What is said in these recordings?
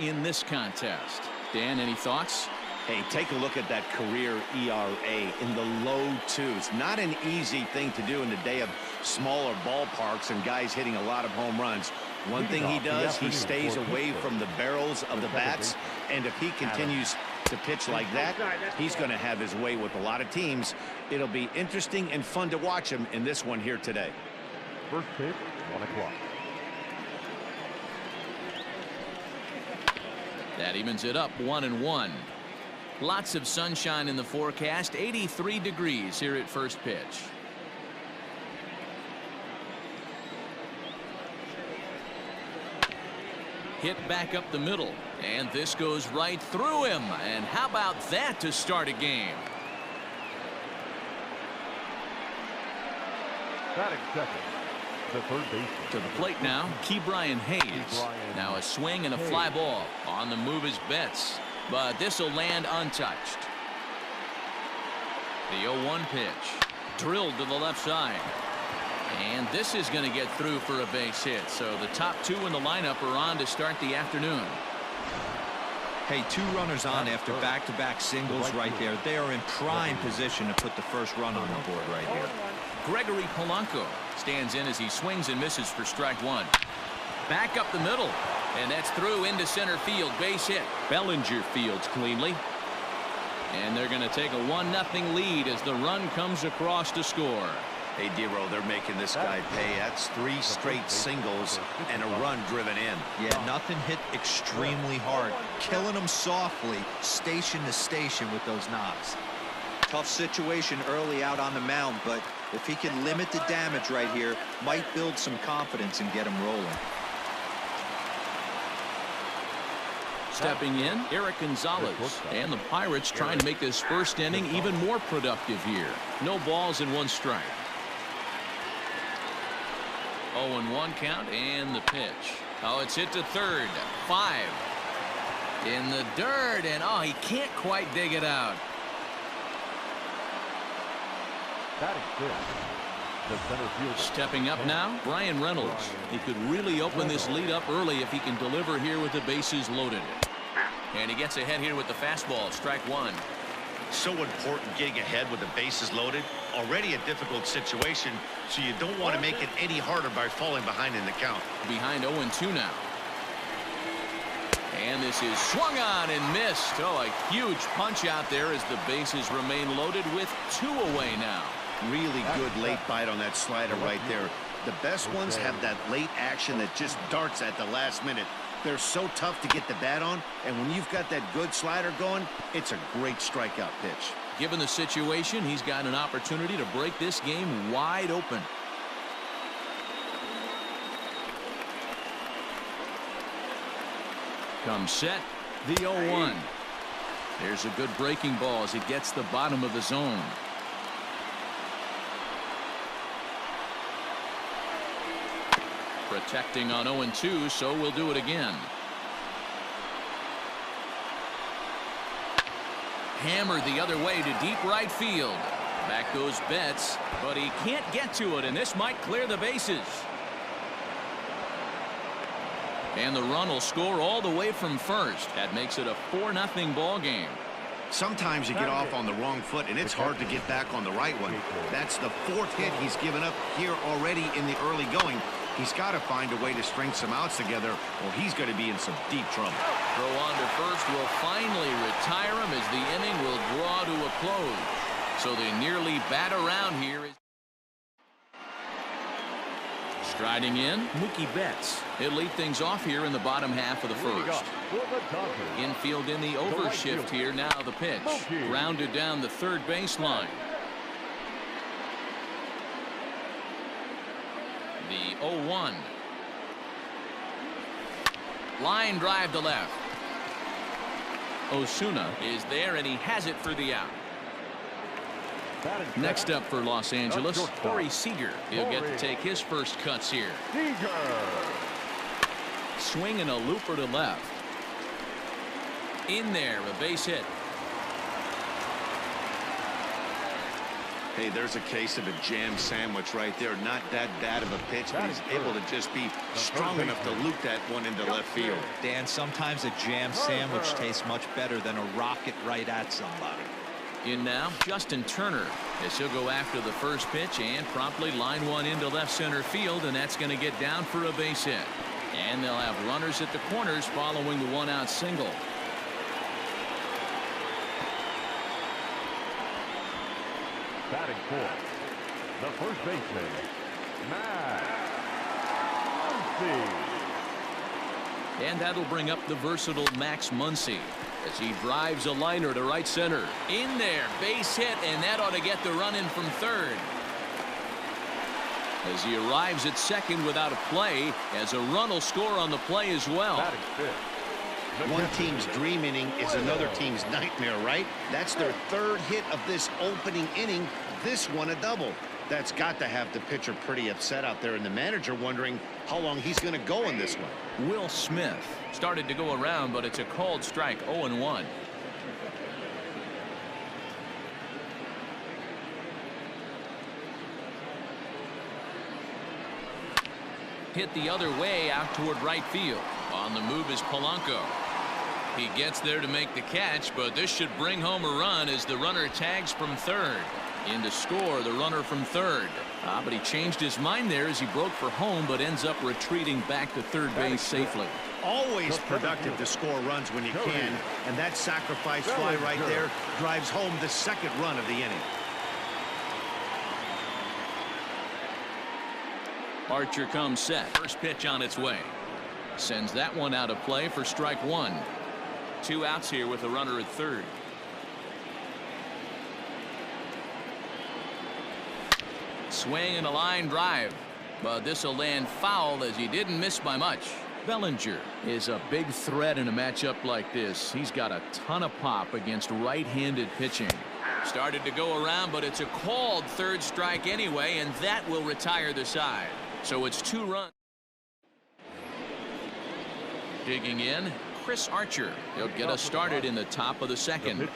in this contest. Dan, any thoughts? Hey, take a look at that career ERA in the low twos. Not an easy thing to do in the day of smaller ballparks and guys hitting a lot of home runs. One thing he does, he stays away from the barrels of the bats, and if he continues to pitch like that, he's going to have his way with a lot of teams. It'll be interesting and fun to watch him in this one here today. First pitch, 1 o'clock. That evens it up 1-1. Lots of sunshine in the forecast. 83 degrees here at first pitch. Hit back up the middle, and this goes right through him. And how about that to start a game? Batting second, the third baseman. To the plate now, Ke'Bryan Hayes. Now a swing and a fly ball. On the move is Betts, but this will land untouched. The 0-1 pitch, drilled to the left side. And this is going to get through for a base hit. So the top two in the lineup are on to start the afternoon. Hey, 2 runners on after back-to-back singles right there. They are in prime position to put the first run on the board right here. Gregory Polanco stands in as he swings and misses for strike 1. Back up the middle, and that's through into center field. Base hit. Bellinger fields cleanly. And they're going to take a 1-0 lead as the run comes across to score. Hey, Dero, they're making this guy pay. That's 3 straight singles and a run driven in. Yeah, nothing hit extremely hard. Killing them softly, station to station with those knocks. Tough situation early out on the mound, but if he can limit the damage right here, might build some confidence and get him rolling. Stepping in, Eric Gonzalez. And the Pirates trying to make this first inning even more productive here. No balls and 1 strike. 0-1 count, and the pitch. Oh, it's hit to third. 5 in the dirt, and oh, he can't quite dig it out. Batting fifth, the center fielder. Stepping up now, Brian Reynolds. He could really open this lead up early if he can deliver here with the bases loaded. And he gets ahead here with the fastball. Strike 1. So important getting ahead with the bases loaded. Already a difficult situation, so you don't want to make it any harder by falling behind in the count. Behind 0-2 now. And this is swung on and missed. Oh, a huge punch out there as the bases remain loaded with 2 away now. Really good late bite on that slider right there. The best ones have that late action that just darts at the last minute. They're so tough to get the bat on, and when you've got that good slider going, it's a great strikeout pitch. Given the situation, he's got an opportunity to break this game wide open. Comes set, the 0-1. There's a good breaking ball as it gets the bottom of the zone. Protecting on 0-2, so we'll do it again. Hammered the other way to deep right field. Back goes Betts, but he can't get to it, and this might clear the bases. And the run will score all the way from first. That makes it a 4-0 ball game. Sometimes you get off on the wrong foot, and it's hard to get back on the right one. That's the 4th hit he's given up here already in the early going. He's got to find a way to string some outs together, or he's going to be in some deep trouble. Throw on to first will finally retire him as the inning will draw to a close. So they nearly bat around here. Striding in, Mookie Betts. He'll lead things off here in the bottom half of the first. Infield in the overshift here. Now the pitch. Grounded down the third baseline. The 0-1. Line drive to left. Osuna is there, and he has it for the out. Next up for Los Angeles, Corey Seager. He'll get to take his first cuts here. Swinging a looper to left. In there, a base hit. Hey, there's a case of a jam sandwich right there. Not that bad of a pitch, but he's able to just be strong enough to loop that one into left field. Dan, sometimes a jam sandwich tastes much better than a rocket right at somebody. In now, Justin Turner, as he'll go after the first pitch and promptly line one into left center field, and that's going to get down for a base hit. And they'll have runners at the corners following the one-out single. Batting fourth, the first baseman, Max Muncy. And that'll bring up the versatile Max Muncy as he drives a liner to right center. In there, base hit, and that ought to get the run in from third. As he arrives at second without a play, as a run will score on the play as well. Batting fifth. One team's dream inning is another team's nightmare, right? That's their third hit of this opening inning. This one a double. That's got to have the pitcher pretty upset out there, and the manager wondering how long he's going to go in this one. Will Smith started to go around, but it's a called strike. 0-1. Hit the other way out toward right field. On the move is Polanco. He gets there to make the catch, but this should bring home a run as the runner tags from third. In to score the runner from third. But he changed his mind there as he broke for home, but ends up retreating back to third base safely. Always productive to score runs when you can, and that sacrifice fly right there drives home the second run of the inning. Archer comes set. First pitch on its way. Sends that one out of play for strike one. 2 outs here with a runner at third. Swing and a line drive, but this will land foul as he didn't miss by much. Bellinger is a big threat in a matchup like this. He's got a ton of pop against right-handed pitching. Started to go around, but it's a called third strike anyway, and that will retire the side. So it's 2 runs. Digging in, Chris Archer. He'll get us started in the top of the second.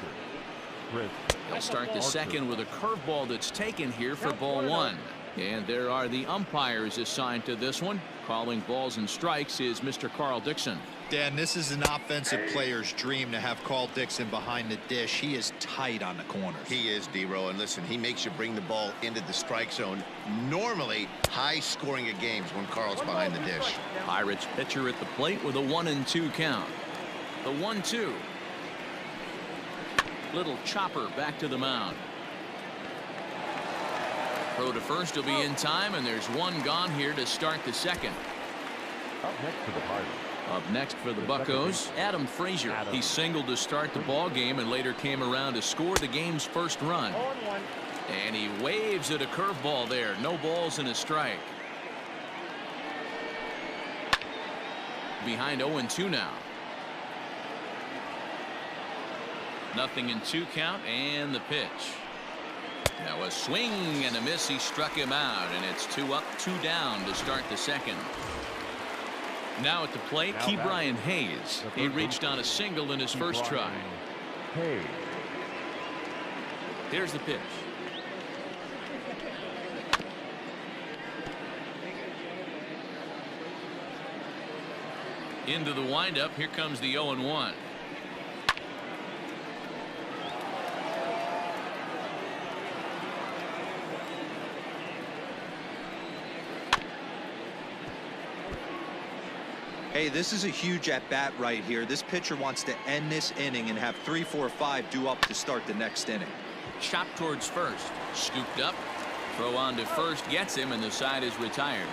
He'll start the second with a curveball that's taken here for ball 1. And there are the umpires assigned to this one. Calling balls and strikes is Mr. Carl Dixon. Dan, this is an offensive player's dream to have Carl Dixon behind the dish. He is tight on the corners. He is, D-Row, and listen, he makes you bring the ball into the strike zone. Normally high scoring of games when Carl's behind the dish. Pirates pitcher at the plate with a 1-2 count. The 1-2. Little chopper back to the mound. Throw to first will be in time, and there's one gone here to start the second. Up next for the Pirates. Up next for the Buccos, Adam Frazier. He singled to start the ball game and later came around to score the game's first run. And he waves at a curveball there. No balls and a strike. Behind 0-2 now. 0-2 count, and the pitch. Now a swing and a miss. He struck him out, and it's 2 up, 2 down to start the second. Now at the plate, Ke'Bryan Hayes. He reached on a single in his first try. Here's the pitch. Into the windup. Here comes the 0-1. Hey, this is a huge at-bat right here. This pitcher wants to end this inning and have 3, 4, 5 due up to start the next inning. Chop towards first. Scooped up. Throw on to first. Gets him, and the side is retired.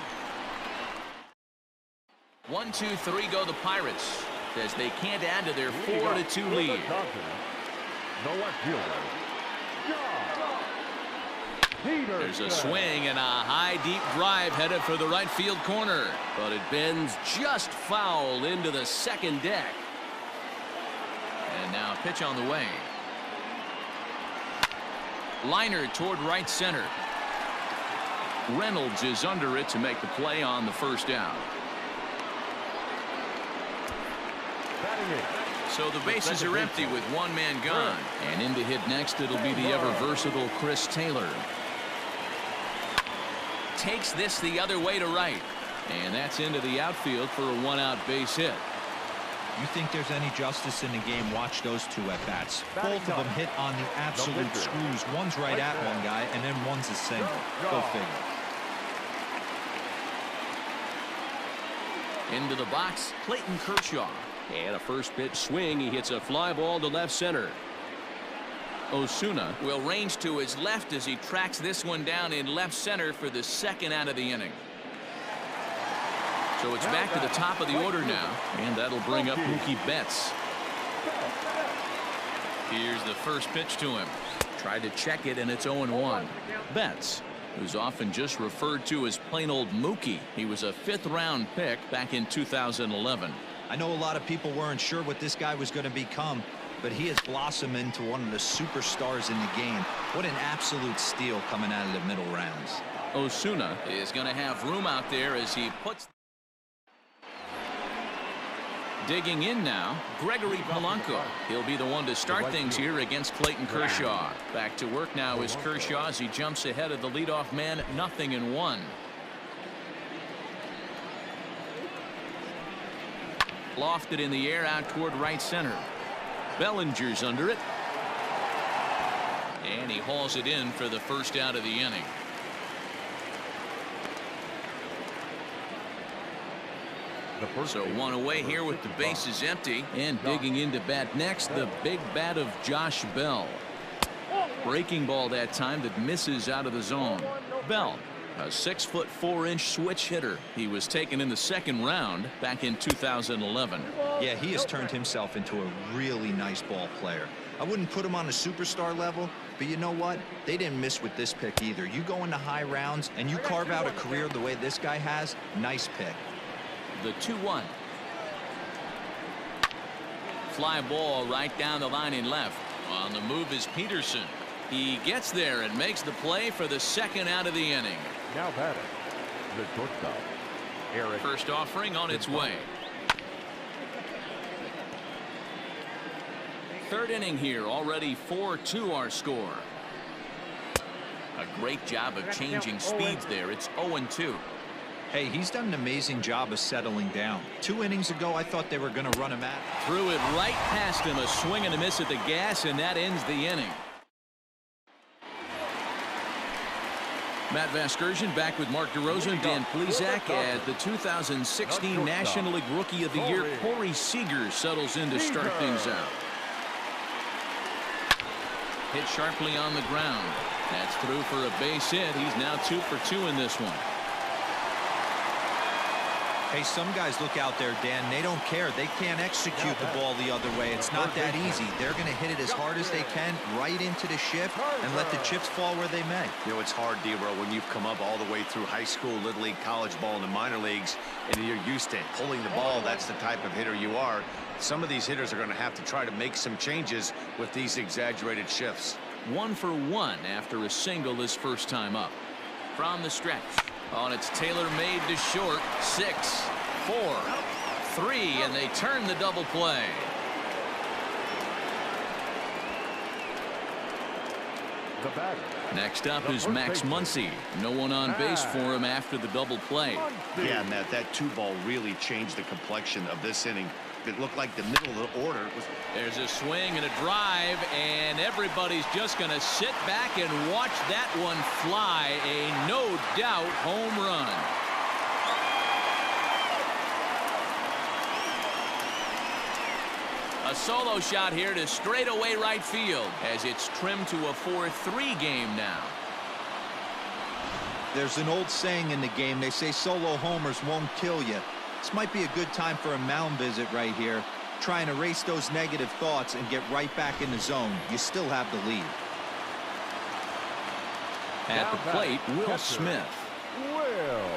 1, 2, 3 go the Pirates as they can't add to their 4-2 lead. No left fielder. There's a swing and a high deep drive headed for the right field corner, but it bends just foul into the second deck. And now a pitch on the way. Liner toward right center. Reynolds is under it to make the play on the first down. So the bases are empty with one man gone, and in to hit next it'll be the ever versatile Chris Taylor. takes this the other way to right. And that's into the outfield for a one-out base hit. You think there's any justice in the game? Watch those two at bats. Both of them hit on the absolute screws. One's right at one guy, and then one's a single. Go figure. Into the box, Clayton Kershaw. And a first pitch swing. He hits a fly ball to left center. Osuna will range to his left as he tracks this one down in left center for the second out of the inning. So it's back to the top of the order now, and that'll bring up Mookie Betts. Here's the first pitch to him. Tried to check it, and it's 0-1. Betts, who's often just referred to as plain old Mookie. He was a fifth-round pick back in 2011. I know a lot of people weren't sure what this guy was going to become, but he has blossomed into one of the superstars in the game. What an absolute steal coming out of the middle rounds. Osuna is going to have room out there as he puts. Digging in now, Gregory Polanco. He'll be the one to start things here against Clayton Kershaw. Back to work now is Kershaw as he jumps ahead of the leadoff man, 0-1. Lofted in the air out toward right center. Bellinger's under it. And he hauls it in for the first out of the inning. So one away here with the bases empty, and digging into bat next, the big bat of Josh Bell. Breaking ball that time that misses out of the zone. Bell, a 6'4" switch hitter. He was taken in the second round back in 2011. Yeah, he has turned himself into a really nice ball player. I wouldn't put him on a superstar level, but you know what? They didn't miss with this pick either. You go into high rounds and you carve out a career the way this guy has. Nice pick. The 2-1. Fly ball right down the line in left. On the move is Peterson. He gets there and makes the play for the second out of the inning. Now batting, the shortstop, Eric. First offering on its way. Third inning here, already 4-2 our score. A great job of changing speeds there. It's 0-2. Hey, he's done an amazing job of settling down. 2 innings ago, I thought they were going to run him out. Threw it right past him, a swing and a miss at the gas, and that ends the inning. Matt Vasgersian back with Mark DeRosa and Dan Plesac as the 2016 National League Rookie of the Year, Corey Seager, settles in to start things out. Hit sharply on the ground. That's through for a base hit. He's now 2 for 2 in this one. Hey, some guys look out there, Dan. They don't care. They can't execute the ball the other way. It's not that easy. They're going to hit it as hard as they can right into the shift and let the chips fall where they may. You know, it's hard, D-Bro, when you've come up all the way through high school, little league, college ball, and the minor leagues, and you're used to pulling the ball. That's the type of hitter you are. Some of these hitters are going to have to try to make some changes with these exaggerated shifts. 1 for 1 after a single his first time up. From the stretch. Oh, and it's tailor-made to short. 6, 4, 3, and they turn the double play. The batter. Next up is Max Muncy. No one on base for him after the double play. Yeah, Matt, that 2-ball really changed the complexion of this inning. It looked like the middle of the order was. There's a swing and a drive, and everybody's just going to sit back and watch that one fly. A no-doubt home run. A solo shot here to straightaway right field as it's trimmed to a 4-3 game now. There's an old saying in the game. They say solo homers won't kill you. This might be a good time for a mound visit right here. Try and erase those negative thoughts and get right back in the zone. You still have the lead. At the plate, Will Smith. Will.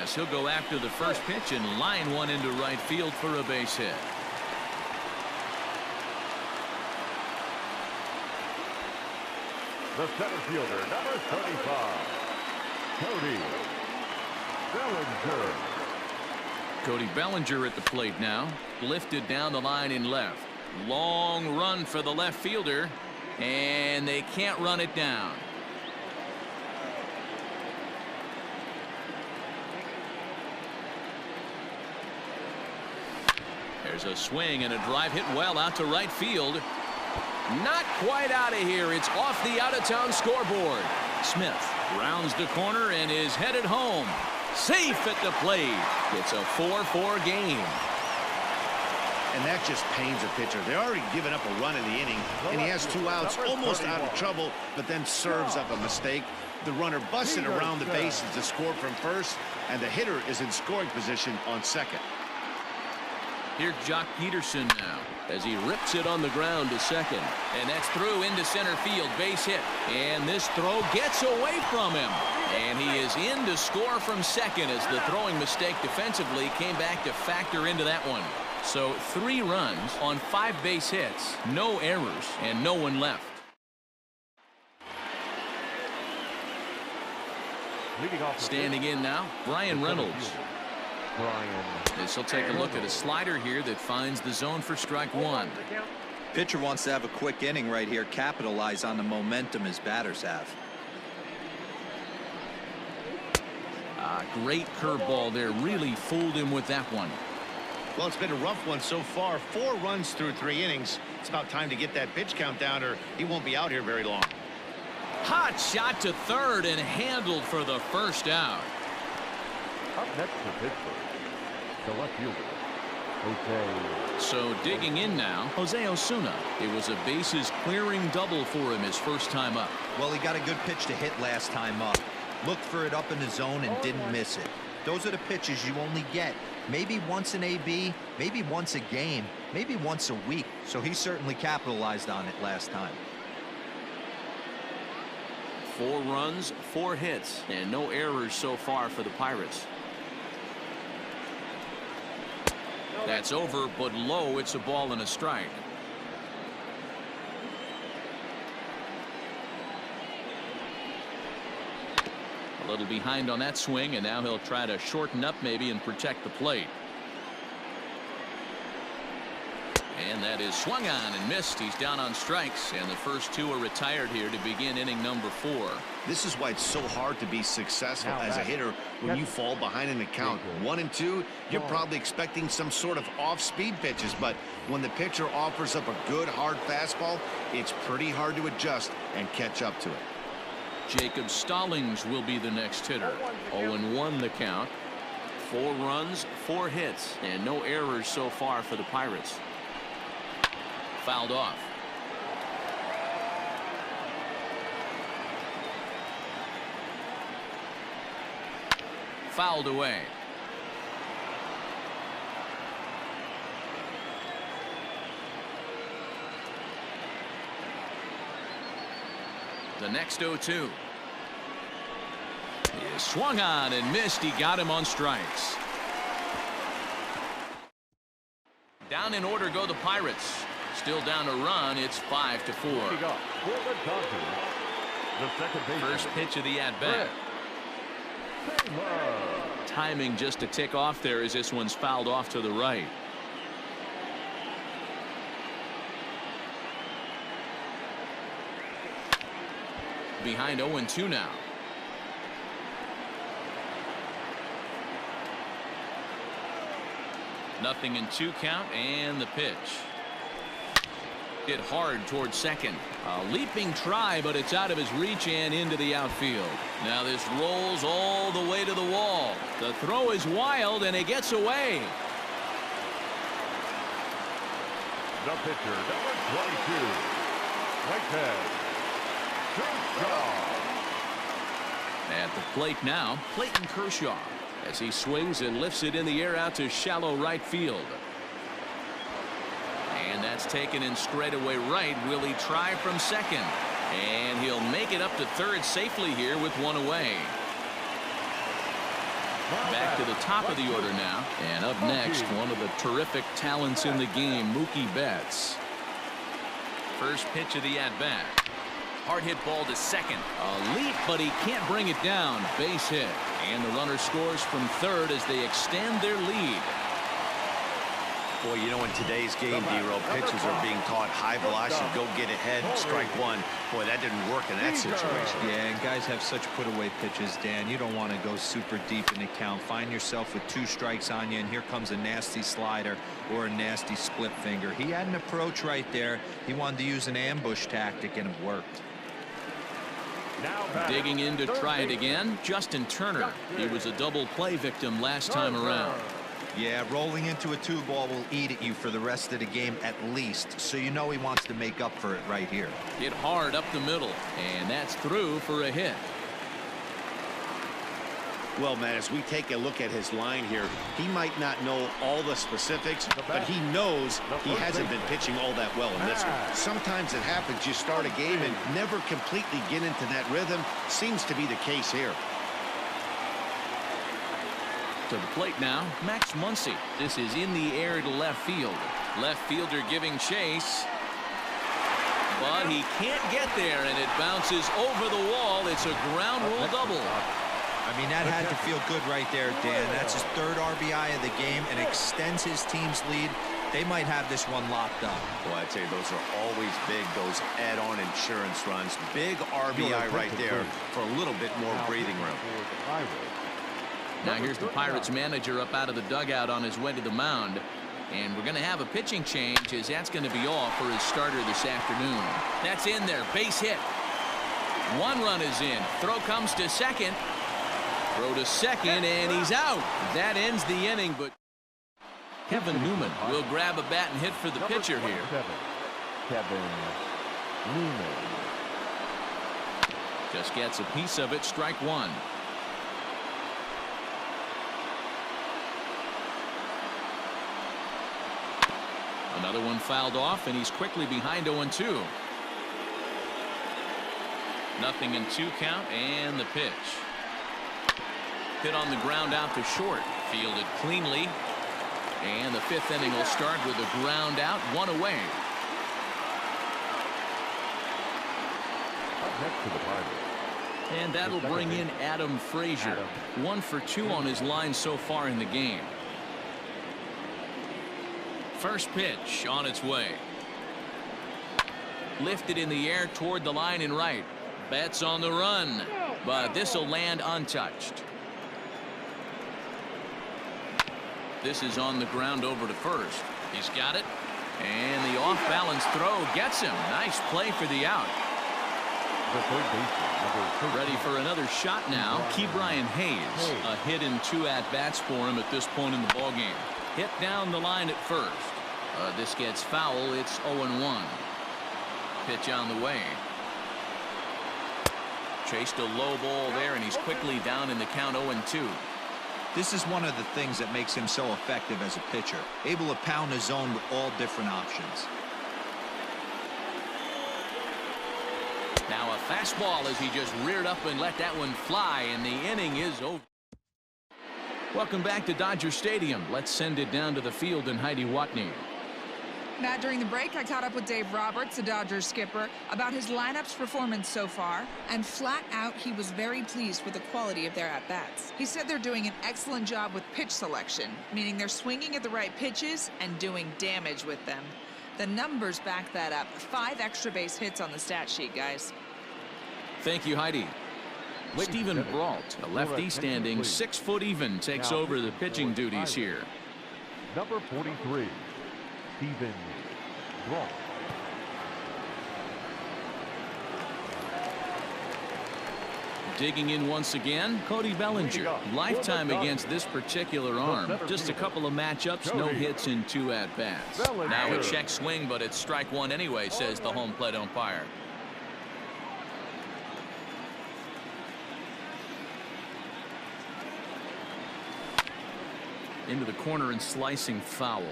As he'll go after the first pitch and line one into right field for a base hit. The center fielder, number 35, Cody Bellinger. Cody Bellinger at the plate now. Lifted down the line in left. Long run for the left fielder, and they can't run it down. There's a swing and a drive hit well out to right field. Not quite out of here. It's off the out-of-town scoreboard. Smith rounds the corner and is headed home. Safe at the plate. It's a 4-4 game. And that just pains a pitcher. They're already given up a run in the inning, and he has 2 outs, almost out of trouble, but then serves up a mistake. The runner busted around the bases to score from first, and the hitter is in scoring position on second. Here's Jock Peterson now as he rips it on the ground to second. And that's through into center field, base hit. And this throw gets away from him. And he is in to score from second as the throwing mistake defensively came back to factor into that one. So 3 runs on 5 base hits, no errors, and no one left. Standing in now, Brian Reynolds. This will take a look at a slider here that finds the zone for strike 1. Pitcher wants to have a quick inning right here, capitalize on the momentum his batters have. Great curveball there, really fooled him with that one. Well, it's been a rough one so far. 4 runs through 3 innings. It's about time to get that pitch count down, or he won't be out here very long. Hot shot to third and handled for the first out. Up next to Pittsburgh, the left fielder, Jose. So digging in now, Jose Osuna. It was a bases clearing double for him his first time up. Well, he got a good pitch to hit last time up. Looked for it up in the zone and didn't miss it. Those are the pitches you only get maybe once in AB, maybe once a game, maybe once a week. So he certainly capitalized on it last time. 4 runs, 4 hits, and no errors so far for the Pirates. That's over, but low. It's a ball and a strike. A little behind on that swing, and now he'll try to shorten up maybe and protect the plate. And that is swung on and missed. He's down on strikes, and the first 2 are retired here to begin inning number 4. This is why it's so hard to be successful as a hitter when you fall behind in the count. 1 and 2, you're probably expecting some sort of off-speed pitches, but when the pitcher offers up a good hard fastball, it's pretty hard to adjust and catch up to it. Jacob Stallings will be the next hitter. 0-1 the count. 4 runs, 4 hits, and no errors so far for the Pirates. Fouled off. Fouled away. The next 0-2 is swung on and missed. He got him on strikes. Down in order go the Pirates. Still down a run. It's 5-4. First pitch of the at-bat. Timing just a tick off there as this one's fouled off to the right. Behind 0-2 now. Nothing in 2 count, and the pitch. Hit hard towards second. A leaping try, but it's out of his reach and into the outfield. Now this rolls all the way to the wall. The throw is wild, and it gets away. The pitcher, number 22, Whitehead. At the plate now, Clayton Kershaw, as he swings and lifts it in the air out to shallow right field. And that's taken in straightaway right. Will he try from second? And he'll make it up to third safely here with 1 away. Back to the top of the order now. And up next, one of the terrific talents in the game, Mookie Betts. First pitch of the at-bat. Hard hit ball to second. A leap, but he can't bring it down. Base hit. And the runner scores from third as they extend their lead. Boy, you know, in today's game, D-Row, pitchers are being taught high velocity, go get ahead, strike one. Boy, that didn't work in that situation. Yeah, and guys have such put-away pitches, Dan. You don't want to go super deep in the count. Find yourself with 2 strikes on you, and here comes a nasty slider or a nasty split finger. He had an approach right there. He wanted to use an ambush tactic, and it worked. Digging in to try it again, Justin Turner. He was a double play victim last time around. Yeah, rolling into a 2-ball will eat at you for the rest of the game at least, so you know he wants to make up for it right here. Hit hard up the middle, and that's through for a hit. Well, man, as we take a look at his line here, he might not know all the specifics, but he knows he hasn't been pitching all that well in this one. Sometimes it happens. You start a game and never completely get into that rhythm. Seems to be the case here. To the plate now, Max Muncy. This is in the air to left field. Left fielder giving chase. But he can't get there, and it bounces over the wall. It's a ground rule double. I mean, that had to feel good right there, Dan. That's his 3rd RBI of the game and extends his team's lead. They might have this one locked up. Well, I'd say those are always big, those add-on insurance runs. Big RBI right there for a little bit more breathing room. Now here's the Pirates manager up out of the dugout on his way to the mound. And we're going to have a pitching change, as that's going to be all for his starter this afternoon. That's in there. Base hit. 1 run is in. Throw comes to second. Throw to second, and he's out. That ends the inning, but Kevin Newman will grab a bat and hit for the pitcher here. Kevin Newman. Just gets a piece of it. Strike 1. Another one fouled off, and he's quickly behind 0-2. Nothing in 2 count, and the pitch. Hit on the ground out to short. Fielded cleanly. And the 5th inning will start with a ground out, 1 away. Up next to the Pirates. And that'll bring in Adam Frazier. 1 for 2 on his line so far in the game. First pitch on its way. Lifted in the air toward the line and right. Betts on the run, but this will land untouched. This is on the ground over to first. He's got it, and the off-balance throw gets him. Nice play for the out. The third baseman, Ready for another shot now. Ke'Bryan Hayes. A hit in 2 at-bats for him at this point in the ballgame. Hit down the line at first. This gets foul. It's 0-1. Pitch on the way. Chased a low ball there, and he's quickly down in the count 0-2. This is one of the things that makes him so effective as a pitcher. Able to pound his zone with all different options. Now a fastball as he just reared up and let that one fly, and the inning is over. Welcome back to Dodger Stadium. Let's send it down to the field and Heidi Watney. Matt, during the break, I caught up with Dave Roberts, the Dodgers skipper, about his lineup's performance so far, and flat out, he was very pleased with the quality of their at-bats. He said they're doing an excellent job with pitch selection, meaning they're swinging at the right pitches and doing damage with them. The numbers back that up. 5 extra base hits on the stat sheet, guys. Thank you, Heidi. Stephen Brault, a lefty standing 6 foot even, takes over the pitching duties here. Number 43, Stephen Brault. Digging in once again, Cody Bellinger. Lifetime against this particular arm. Just a couple of matchups, no hits in 2 at-bats. Now a check swing, but it's strike 1 anyway, says the home plate umpire. Into the corner and slicing foul.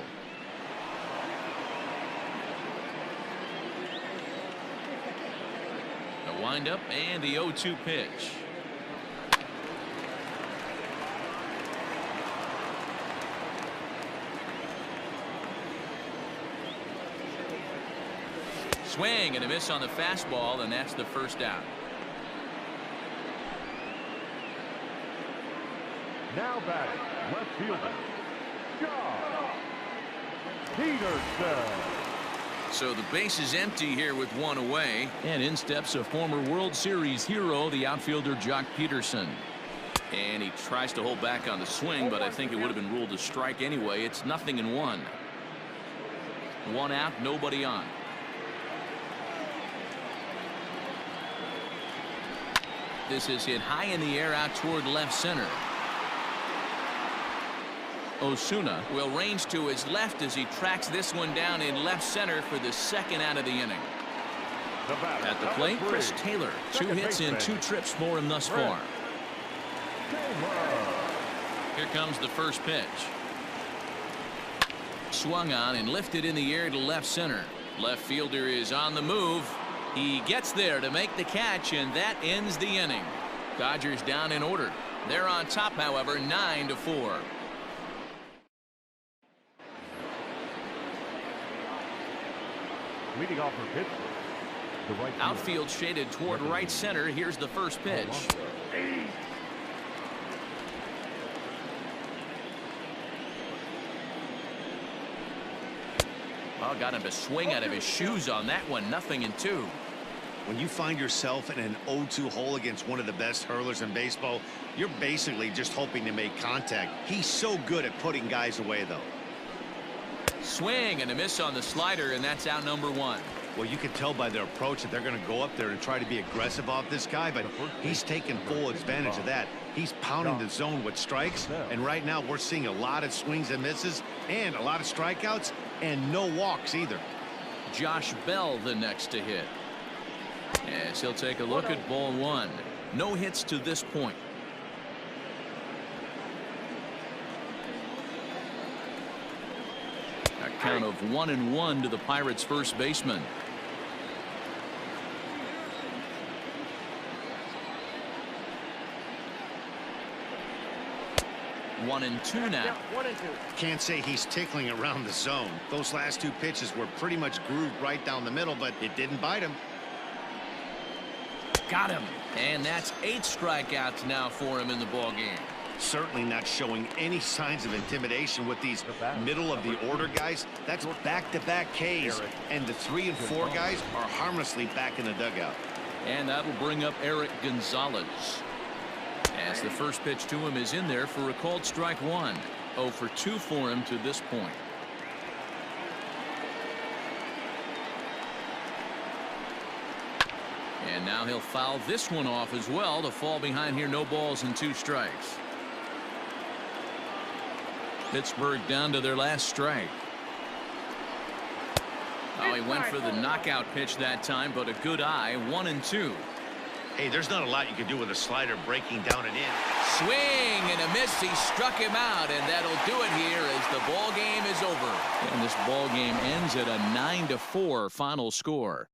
A windup and the 0-2 pitch. Swing and a miss on the fastball, and that's the first out. Now batting, left fielder, John Peterson. So the base is empty here with one away. And in steps a former World Series hero, the outfielder Jock Peterson. And he tries to hold back on the swing, but I think it would have been ruled a strike anyway. It's 0-1. One out, nobody on. This is hit high in the air out toward left center. Osuna will range to his left as he tracks this one down in left center for the second out of the inning. At the plate, Chris Taylor. 2 hits in 2 trips for him thus far. Here comes the first pitch. Swung on and lifted in the air to left center. Left fielder is on the move. He gets there to make the catch, and that ends the inning. Dodgers down in order. They're on top, however, 9-4. Leading off for Pittsburgh. The right Outfield shaded toward right center. Here's the first pitch. Well, got him to swing out of his shoes on that one. 0-2. When you find yourself in an 0-2 hole against one of the best hurlers in baseball, you're basically just hoping to make contact. He's so good at putting guys away, though. Swing and a miss on the slider, and that's out number 1. Well, you can tell by their approach that they're going to go up there and try to be aggressive off this guy, but he's taking full advantage of that. He's pounding the zone with strikes, and right now we're seeing a lot of swings and misses and a lot of strikeouts and no walks either. Josh Bell the next to hit. As he'll take a look at ball 1. No hits to this point. A count of 1-1 to the Pirates' first baseman. One and two now. Can't say he's tickling around the zone. Those last 2 pitches were pretty much grooved right down the middle, but it didn't bite him. Got him. And that's 8 strikeouts now for him in the ball game. Certainly not showing any signs of intimidation with these middle of the order guys. That's back-to-back Ks, and the 3 and 4 guys are harmlessly back in the dugout. And that'll bring up Eric Gonzalez, as the first pitch to him is in there for a called strike 1. 0 for 2 for him to this point. And now he'll foul this one off as well to fall behind here. No balls and 2 strikes. Pittsburgh down to their last strike. Oh, he went for the knockout pitch that time, but a good eye. 1-2. Hey, there's not a lot you can do with a slider breaking down and in. Swing and a miss. He struck him out, and that'll do it here as the ball game is over. And this ball game ends at a 9-4 final score.